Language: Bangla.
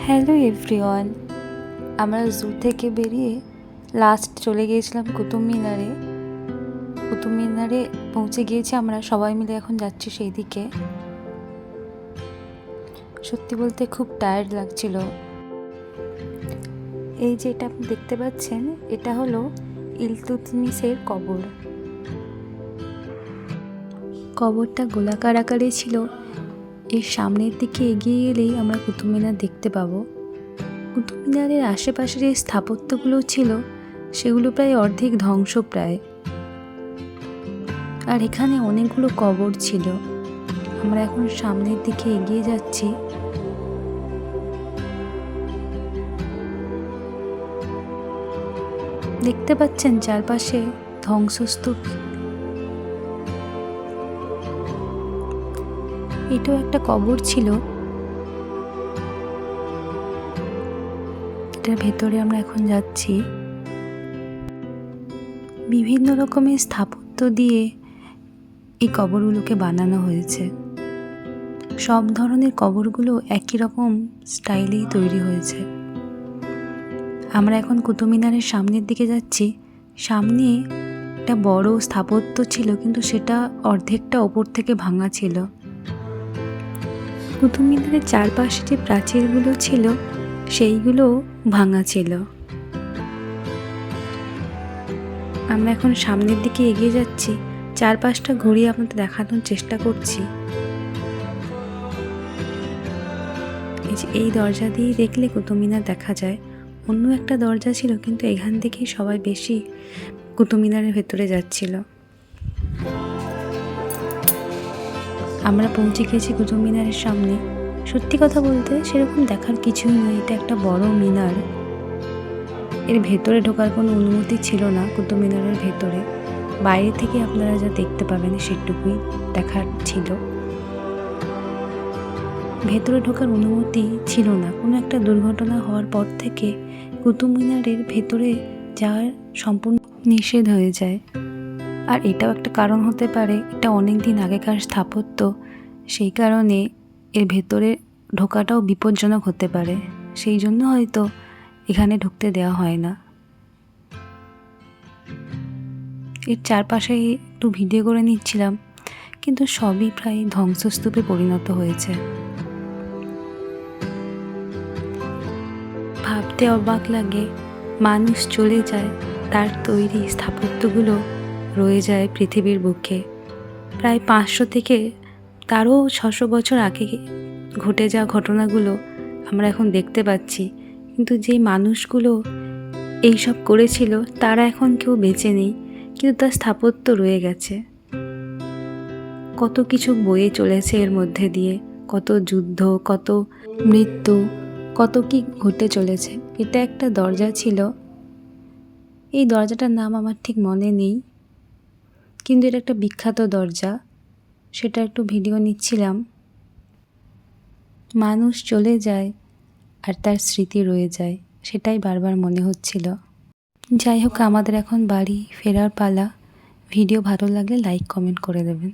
হ্যালো এভরিওয়ান, আমরা জু থেকে বেরিয়ে লাস্ট চলে গিয়েছিলাম কুতুব মিনারে। কুতুব মিনারে পৌঁছে গিয়েছি আমরা, সবাই মিলে এখন যাচ্ছি সেই দিকে। সত্যি বলতে খুব টায়ার্ড লাগছিল। এই যে এটা আপনি দেখতে পাচ্ছেন, এটা হলো ইলতুৎমিশের কবর। কবরটা গোলাকার আকারে ছিল। এর সামনের দিকে এগিয়ে গেলেই আমরা কুতুব মিনার দেখতে পাবো। কুতুব মিনারের আশেপাশে যে স্থাপত্যগুলো ছিল সেগুলো প্রায় অর্ধেক ধ্বংস প্রায়, আর এখানে অনেকগুলো কবর ছিল। আমরা এখন সামনের দিকে এগিয়ে যাচ্ছি। দেখতে পাচ্ছেন চারপাশে ধ্বংসস্তূপ। এটাও একটা কবর ছিল। এটার ভেতরে আমরা এখন যাচ্ছি। বিভিন্ন রকমের স্থাপত্য দিয়ে এই কবরগুলোকে বানানো হয়েছে। সব ধরনের কবরগুলো একই রকম স্টাইলেই তৈরি হয়েছে। আমরা এখন কুতুব মিনারের সামনের দিকে যাচ্ছি। সামনে একটা বড় স্থাপত্য ছিল, কিন্তু সেটা অর্ধেকটা ওপর থেকে ভাঙা ছিল। কুতুব মিনারের চারপাশে যে প্রাচীরগুলো ছিল সেইগুলো ভাঙা ছিল। আমরা এখন সামনের দিকে এগিয়ে যাচ্ছি। চারপাশটা ঘুরিয়ে আপনাদের দেখানোর চেষ্টা করছি। এই দরজা দিয়ে দেখলে কুতুব মিনার দেখা যায়। অন্য একটা দরজা ছিল, কিন্তু এখান থেকেই সবাই বেশি কুতুব মিনারের ভেতরে যাচ্ছিল। আমরা পৌঁছে গেছি কুতুব মিনারের সামনে। সত্যি কথা বলতে সেরকম দেখার কিছুই নয়। এটা একটা বড় মিনার। এর ভেতরে ঢোকার কোনো অনুমতি ছিল না কুতুব মিনারের ভেতরে। বাইরে থেকে আপনারা যা দেখতে পাবেন সেটুকুই দেখার ছিল। ভেতরে ঢোকার অনুমতি ছিল না। কোনো একটা দুর্ঘটনা হওয়ার পর থেকে কুতুব মিনারের ভেতরে যাওয়ার সম্পূর্ণ নিষেধ হয়ে যায়। আর এটাও একটা কারণ হতে পারে, এটা অনেক দিন আগেকার স্থাপত্য, সেই কারণে এর ভেতরে ঢোকাটাও বিপজ্জনক হতে পারে। সেই জন্য হয়তো এখানে ঢুকতে দেওয়া হয় না। এর চারপাশে একটু ভিডিও করে নিচ্ছিলাম, কিন্তু সবই প্রায় ধ্বংসস্তূপে পরিণত হয়েছে। ভাবতে অবাক লাগে, মানুষ চলে যায়, তার তৈরি স্থাপত্যগুলো রয়ে যায় পৃথিবীর বুকে। প্রায় 500 থেকে তারও 600 বছর আগে ঘটে যাওয়া ঘটনাগুলো আমরা এখন দেখতে পাচ্ছি, কিন্তু যে মানুষগুলো এইসব করেছিল তারা এখন কেউ বেঁচে নেই, কিন্তু তার স্থাপত্য রয়ে গেছে। কত কিছু বয়ে চলেছে এর মধ্যে দিয়ে, কত যুদ্ধ, কত মৃত্যু, কত কি ঘটে চলেছে। এটা একটা দরজা ছিল। এই দরজাটার নাম আমার ঠিক মনে নেই, কিন্তু এটা একটা বিখ্যাত দরজা। সেটা একটু ভিডিও নিচ্ছিলাম। মানুষ চলে যায় আর তার স্মৃতি রয়ে যায়, সেটাই বারবার মনে হচ্ছিল। যাই হোক, আমাদের এখন বাড়ি ফেরার পালা। ভিডিও ভালো লাগলে লাইক কমেন্ট করে দেবেন।